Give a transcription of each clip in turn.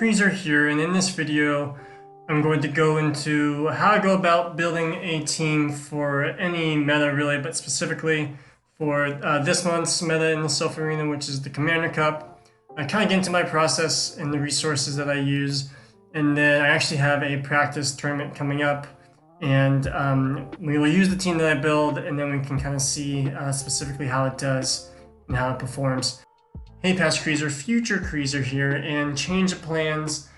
Creaser here, and in this video I'm going to go into how I go about building a team for any meta really, but specifically for this month's meta in the silph arena, which is the Commander Cup. I kind of get into my process and the resources that I use, and then I actually have a practice tournament coming up, and we will use the team that I build, and then we can kind of see specifically how it does and how it performs. Hey past Creaser, future Creaser here, and change of plans.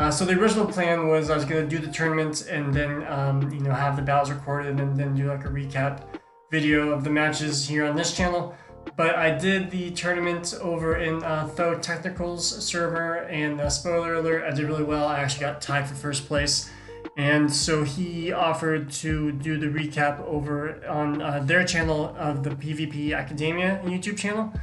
So the original plan was I was going to do the tournament and then have the battles recorded and then do like a recap video of the matches here on this channel. But I did the tournament over in Thotechical's server, and spoiler alert, I did really well. I actually got tied for first place. And so he offered to do the recap over on their channel of the PvP Academia YouTube channel.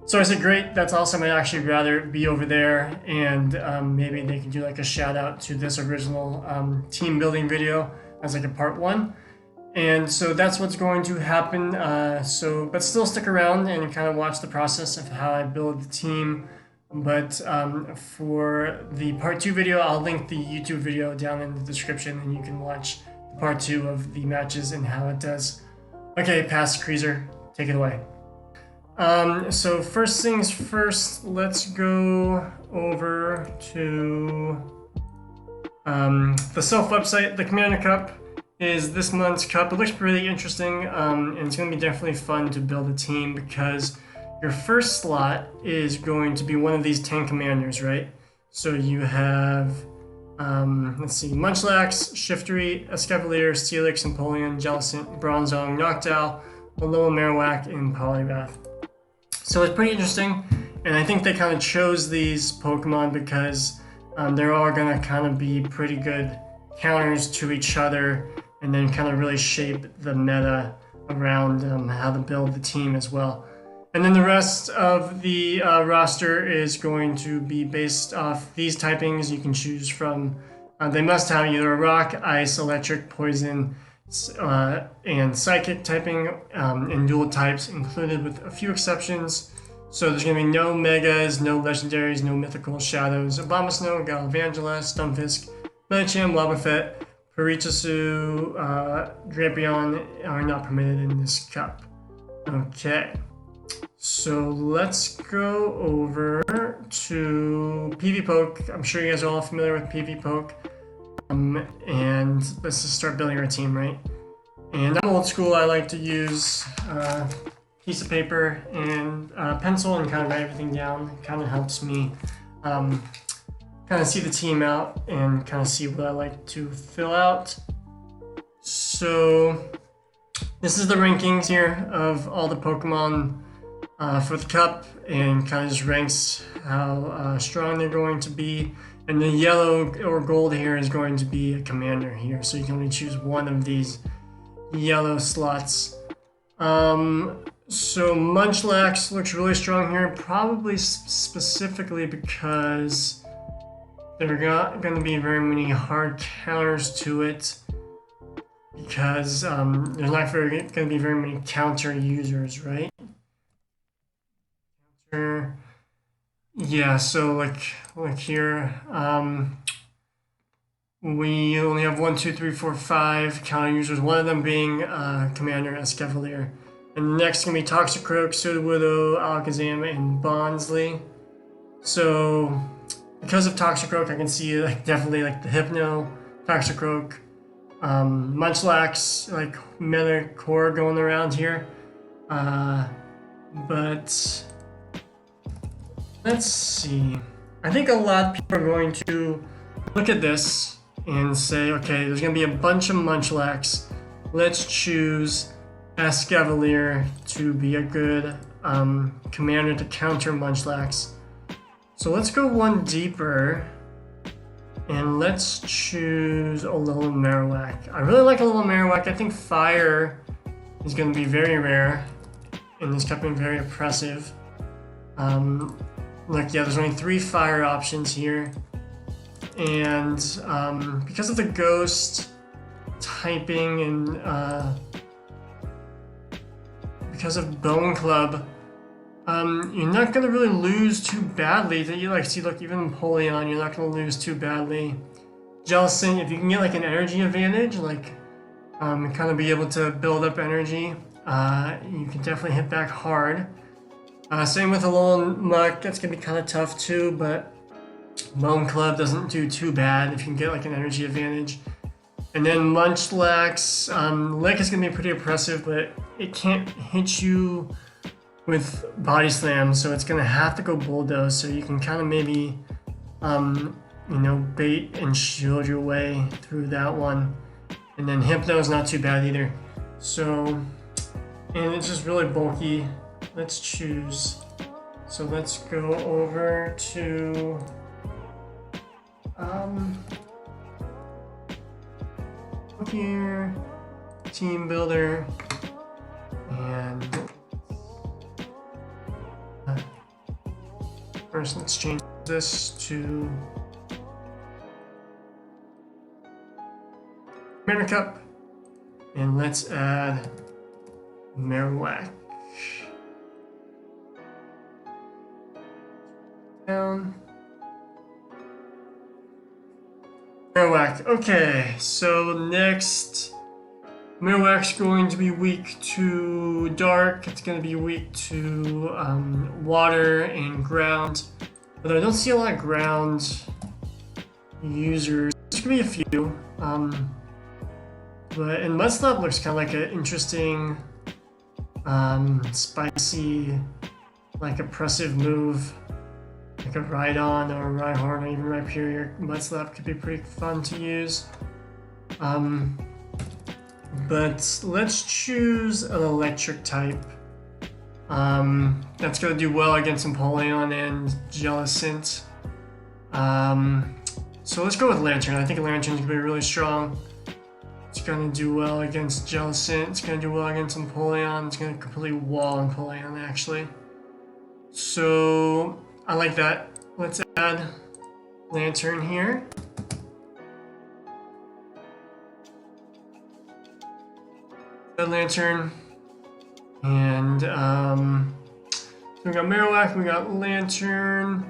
So I said, great, that's awesome. I'd actually rather be over there, and maybe they can do like a shout out to this original team building video as like a part one. And so that's what's going to happen. But still stick around and kind of watch the process of how I build the team. But for the part two video, I'll link the YouTube video down in the description, and you can watch the part two of the matches and how it does. Okay, past Creaser, take it away. So first things first, let's go over to the silph website. The Commander Cup is this month's cup. It looks really interesting, and it's going to be definitely fun to build a team because your first slot is going to be one of these 10 commanders, right? So you have, let's see, Munchlax, Shiftry, Escavalier, Steelix, Empoleon, Jellicent, Bronzong, Noctowl, Alola Marowak, and Poliwrath. So it's pretty interesting, and I think they kind of chose these Pokemon because they're all going to kind of be pretty good counters to each other, and then kind of really shape the meta around how to build the team as well. And then the rest of the roster is going to be based off these typings. You can choose from, they must have either a rock, ice, electric, poison, and psychic typing, and dual types included with a few exceptions. So there's going to be no megas, no legendaries, no mythical shadows. Abomasnow, Galvangela, Stunfisk, Medicham, Wobbuffet, Parichasu, Drapion are not permitted in this cup. Okay, so let's go over to PvPoke. I'm sure you guys are all familiar with PvPoke. And let's just start building our team, right? And I'm old school. I like to use a piece of paper and pencil and kind of write everything down. It kind of helps me kind of see the team out and kind of see what I like to fill out. So this is the rankings here of all the Pokemon for the cup, and kind of just ranks how strong they're going to be. And the yellow or gold here is going to be a commander here, so you can only choose one of these yellow slots. So Munchlax looks really strong here, probably specifically because there are not going to be very many hard counters to it, because there's not going to be very many counter users, right? Yeah, so like here, we only have 1, 2, 3, 4, 5 counter users, one of them being Commander Escavalier. And the next is going to be Toxicroak, Sudowoodo, Alakazam, and Bonsly. So because of Toxicroak, I can see like definitely like the Hypno, Toxicroak, Munchlax, like Meta Core going around here. But let's see. I think a lot of people are going to look at this and say, okay, there's going to be a bunch of Munchlax. Let's choose Escavalier to be a good commander to counter Munchlax. So let's go one deeper, and let's choose Alola Marowak. I really like Alola Marowak. I think Fire is going to be very rare in this cup and very oppressive. Look, yeah, there's only 3 fire options here, and because of the ghost typing and because of Bone Club, You're not going to really lose too badly. That you like see, look, even Empoleon, you're not going to lose too badly. Jellicent, if you can get like an energy advantage, like kind of be able to build up energy, you can definitely hit back hard. Same with Alolan Muck, that's going to be kind of tough too, but Bone Club doesn't do too bad if you can get like an energy advantage. And then Munchlax, Lick is going to be pretty impressive, but it can't hit you with Body Slam, so it's going to have to go Bulldoze, so you can kind of maybe, you know, bait and shield your way through that one. And then Hypno is not too bad either. So, and it's just really bulky. Let's choose. So let's go over to here, Team Builder, and first let's change this to Mana Cup, and let's add Marowak. Down. Marowak. Okay, so next, Marowak's going to be weak to Dark. It's going to be weak to Water and Ground. Although I don't see a lot of Ground users. There's going to be a few. And Mudslap looks kind of like an interesting, spicy, like oppressive move. Like a Rhydon or a Rhyhorn or even Rhyperior. Mudslap could be pretty fun to use. But let's choose an electric type. That's going to do well against Empoleon and Jellicent. So let's go with Lantern. I think Lantern's going to be really strong. It's going to do well against Jellicent. It's going to do well against Empoleon. It's going to completely wall Empoleon, actually. So I like that. Let's add Lantern here. Add Lantern. And so we got Marowak, we got Lantern.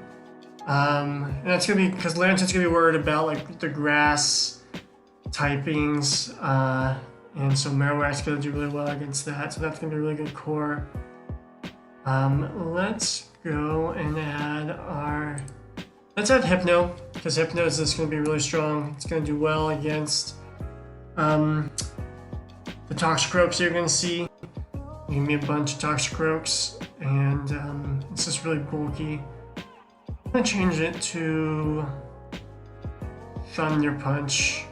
And that's gonna be because Lantern's gonna be worried about like the grass typings. And so Marowak's gonna do really well against that. So that's gonna be a really good core. Let's go and let's add Hypno, because Hypno is just going to be really strong. It's going to do well against the Toxicroaks you're going to see. You're going to be a bunch of Toxicroaks, and it's just really bulky. I'm going to change it to Thunder Punch.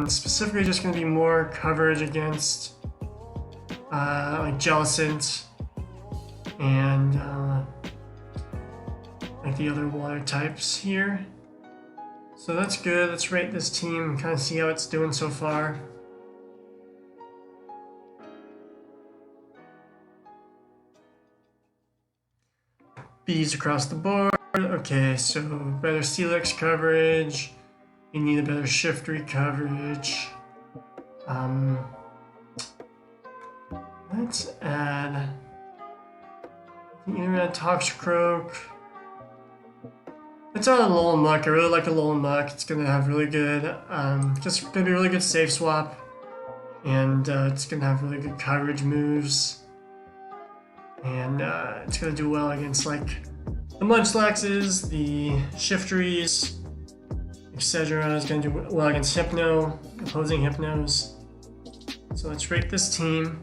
Specifically just going to be more coverage against like Jellicent and like the other water types here. So that's good. Let's rate this team and kind of see how it's doing so far. B's across the board. Okay, so better Steelix coverage. You need a better Shiftry coverage. Let's add either add Toxicroak. Let's add a Alolan Muck. I really like Alolan Muck. It's gonna have really good, just gonna be a really good safe swap, and it's gonna have really good coverage moves, and it's gonna do well against like the Munchlaxes, the Shiftries, etc. It's gonna do well against Hypno, opposing Hypnos. So let's rate this team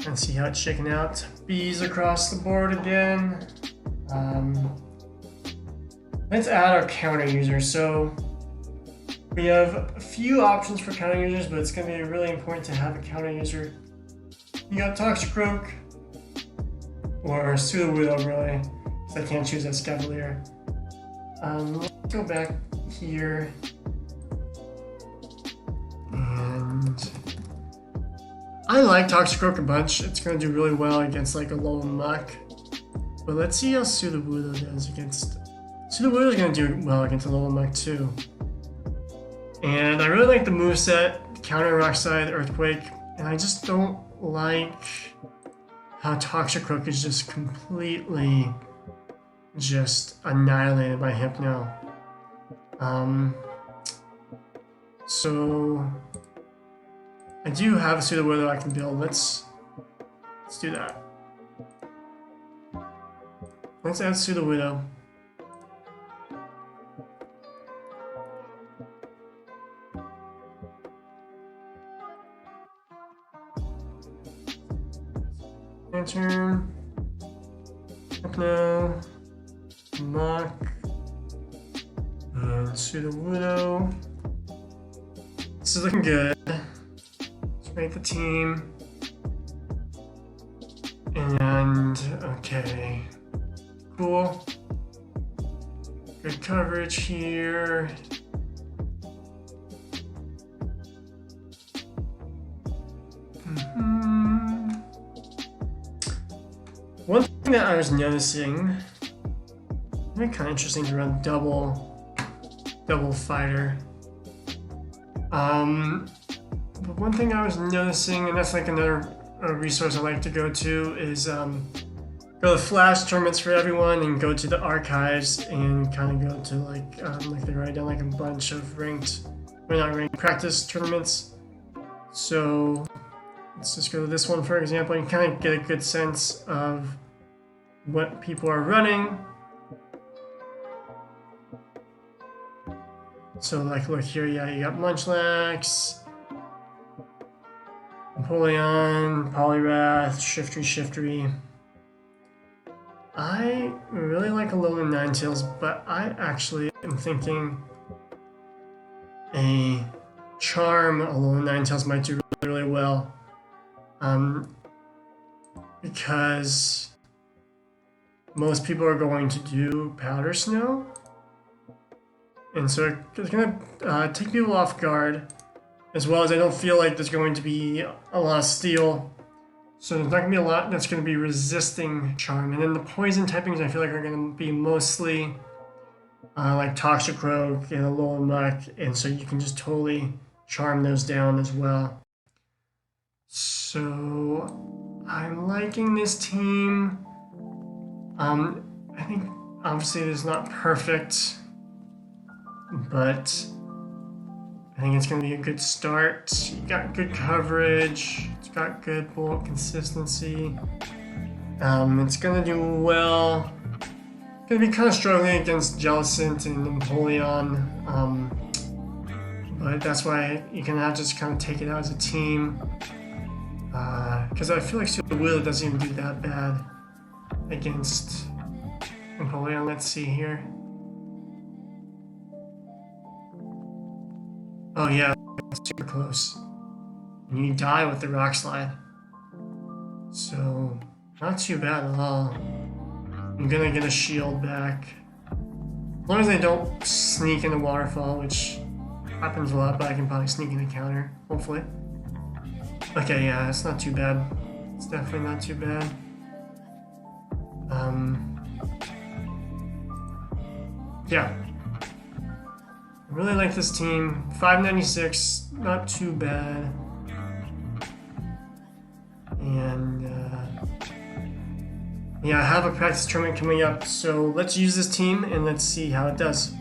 and see how it's shaking out. B's across the board again. Let's add our counter user. So we have a few options for counter users, but it's going to be really important to have a counter user. You got Toxicroak or Sudowoodo, really, because I can't choose that Scavalier. Let's go back here and I like Toxicroak a bunch. It's going to do really well against like a Alolan Muck. But let's see how Sudowoodo does against... Sudowoodo is going to do well against a Alolan Muck too. And I really like the moveset, Counter Rock Slide, Earthquake, and I just don't like how Thotechincal is just completely just annihilated by Hypno. So I do have a pseudo widow I can build. Let's do that. Let's add pseudo widow. Lantern, Hypno, Mock, and pseudo widow. This is looking good. Let's make the team. And okay, cool. Good coverage here. One thing that I was noticing, kind of interesting to run double fighter. But one thing I was noticing, and that's like another resource I like to go to, is go to Flash tournaments for everyone and go to the archives and kind of go to like they write down like a bunch of ranked, or not ranked, practice tournaments. So let's just go to this one for example and kind of get a good sense of what people are running. So like look here, yeah, you got Munchlax, Napoleon, Poliwrath, Shiftry. I really like Alolan Ninetales, but I actually am thinking a Charm Alolan Ninetales might do really well. Because most people are going to do Powder Snow. And so it's going to take people off guard, as well as I don't feel like there's going to be a lot of Steel. So there's not going to be a lot that's going to be resisting Charm. And then the poison typings I feel like are going to be mostly like Toxicroak and Alolan Muck. And so you can just totally charm those down as well. So I'm liking this team. I think obviously it is not perfect, but I think it's going to be a good start. You got good coverage. It's got good bullet consistency. It's going to do well. It's going to be kind of struggling against Jellicent and Napoleon. But that's why you can have to just kind of take it out as a team. Because I feel like Pseudo Widow doesn't even do that bad against Napoleon. Let's see here. Oh yeah, it's super close. And you die with the Rock Slide. So, not too bad at all. I'm gonna get a shield back. As long as they don't sneak in the waterfall, which happens a lot, but I can probably sneak in a counter, hopefully. Okay, yeah, it's not too bad. It's definitely not too bad. Yeah. I really like this team. 596, not too bad. And yeah, I have a practice tournament coming up, so let's use this team and let's see how it does.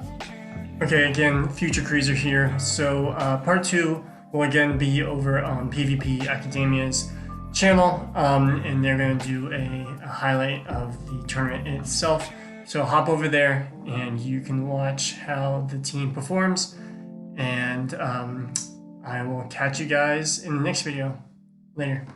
Okay, again, Future Crees are here. So part 2 will again be over on PvP Academia's channel, and they're going to do a highlight of the tournament itself. So hop over there and you can watch how the team performs, and I will catch you guys in the next video. Later.